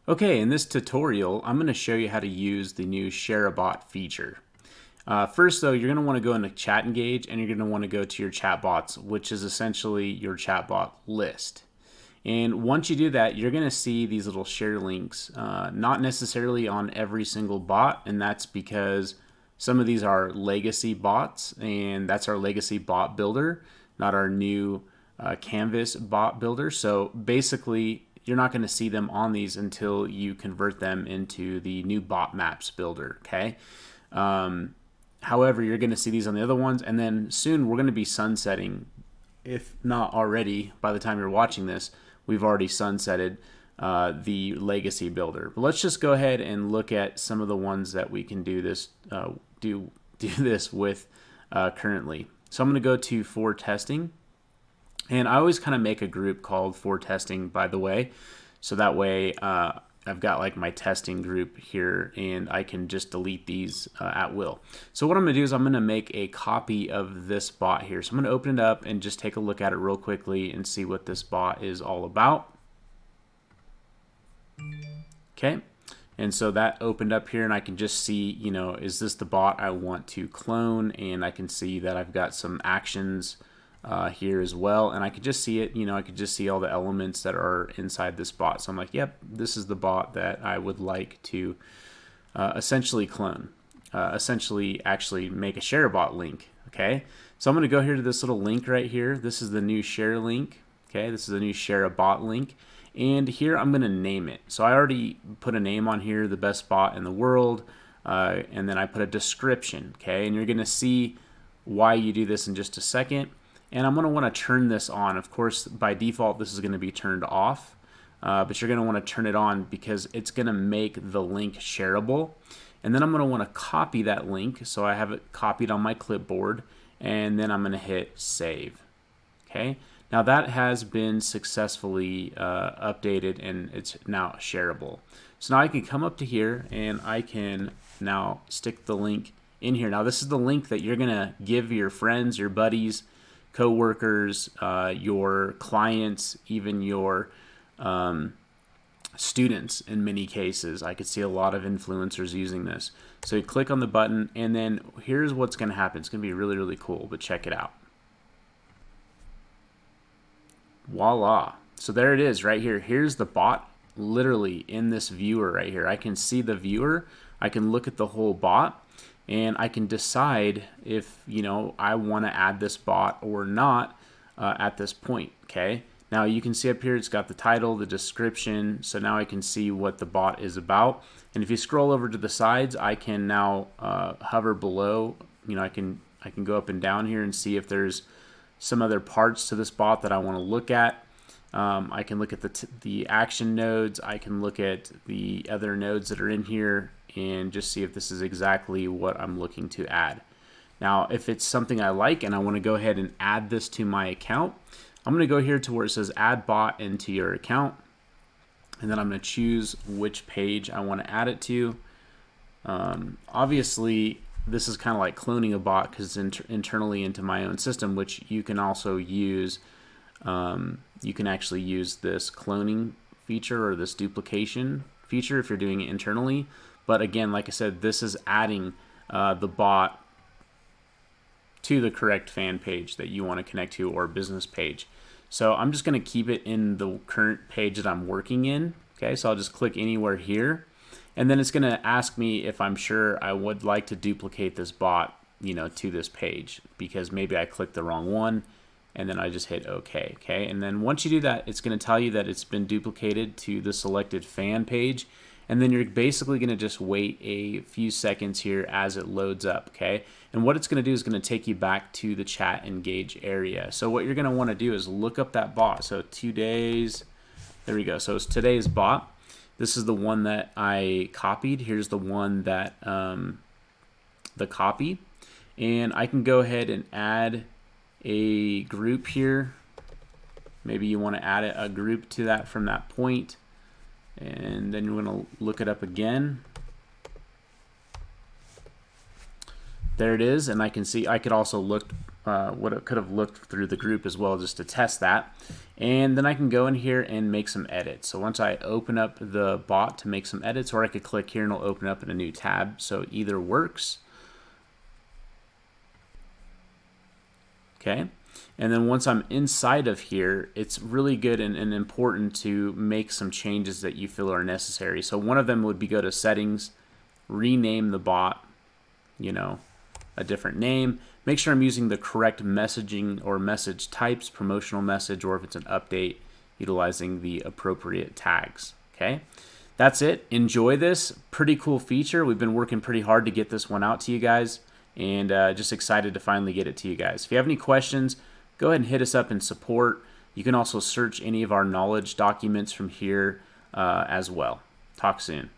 Okay, in this tutorial, I'm going to show you how to use the new Shareable Bot feature. First, though, you're going to want to go into Chat Engage, and you're going to want to go to your chatbots, which is essentially your chatbot list. And once you do that, you're going to see these little share links, not necessarily on every single bot, and that's because some of these are legacy bots, and that's our legacy bot builder, not our new Canvas bot builder. So basically, you're not going to see them on these until you convert them into the new bot maps builder. Okay. However, you're going to see these on the other ones, and then soon we're going to be sunsetting, if not already, by the time you're watching this, we've already sunsetted the legacy builder. But let's just go ahead and look at some of the ones that we can do this with currently. So I'm going to go to for testing. And I always kind of make a group called for testing, by the way. So that way I've got like my testing group here, and I can just delete these at will. So what I'm going to do is I'm going to make a copy of this bot here. So I'm going to open it up and just take a look at it real quickly and see what this bot is all about. Okay. And so that opened up here, and I can just see, you know, is this the bot I want to clone? And I can see that I've got some actions here as well, and I could just see it, you know, I could just see all the elements that are inside this bot. So I'm like, yep, this is the bot that I would like to essentially clone, essentially actually make a share bot link. Okay, so I'm going to go here to this little link right here. This is the new share link. Okay, this is the new share bot link, and here I'm going to name it. So I already put a name on here, the best bot in the world, and then I put a description. Okay, and you're going to see why you do this in just a second. And I'm going to want to turn this on. Of course, by default, this is going to be turned off, but you're going to want to turn it on because it's going to make the link shareable. And then I'm going to want to copy that link. So I have it copied on my clipboard, and then I'm going to hit save. Okay. Now that has been successfully updated, and it's now shareable. So now I can come up to here, and I can now stick the link in here. Now this is the link that you're going to give your friends, your buddies, co-workers, your clients, even your students in many cases. I could see a lot of influencers using this. So you click on the button, and then here's what's going to happen. It's going to be really, really cool, but check it out. Voila. So there it is right here. Here's the bot literally in this viewer right here. I can see the viewer. I can look at the whole bot, and I can decide if, you know, I want to add this bot or not at this point. Okay. Now you can see up here, it's got the title, the description. So now I can see what the bot is about. And if you scroll over to the sides, I can now hover below. You know, I can go up and down here and see if there's some other parts to this bot that I want to look at. I can look at the action nodes. I can look at the other nodes that are in here and just see if this is exactly what I'm looking to add. Now, if it's something I like and I want to go ahead and add this to my account, I'm going to go here to where it says add bot into your account, and then I'm going to choose which page I want to add it to. Obviously, this is kind of like cloning a bot because it's internally into my own system, which you can also use. You can actually use this cloning feature or this duplication feature if you're doing it internally. But again, like I said, this is adding the bot to the correct fan page that you want to connect to or business page. So I'm just going to keep it in the current page that I'm working in. Okay, so I'll just click anywhere here. And then it's going to ask me if I'm sure I would like to duplicate this bot, you know, to this page, because maybe I clicked the wrong one, and then I just hit OK. Okay, and then once you do that, it's going to tell you that it's been duplicated to the selected fan page. And then you're basically going to just wait a few seconds here as it loads up, okay? And what it's going to do is going to take you back to the chat engage area. So what you're going to want to do is look up that bot. So today's, there we go. So it's today's bot. This is the one that I copied. Here's the one that, the copy. And I can go ahead and add a group here. Maybe you want to add a group to that from that point. And then you're going to look it up again. There it is, and I can see I could also look what it could have looked through the group as well, just to test that. And then I can go in here and make some edits. So once I open up the bot to make some edits, or I could click here and it'll open up in a new tab. So either works. Okay. And then once I'm inside of here, it's really good and important to make some changes that you feel are necessary. So one of them would be go to settings, rename the bot, you know, a different name. Make sure I'm using the correct messaging or message types, promotional message, or if it's an update, utilizing the appropriate tags. Okay, that's it. Enjoy this. Pretty cool feature. We've been working pretty hard to get this one out to you guys, and just excited to finally get it to you guys. If you have any questions, go ahead and hit us up in support. You can also search any of our knowledge documents from here as well. Talk soon.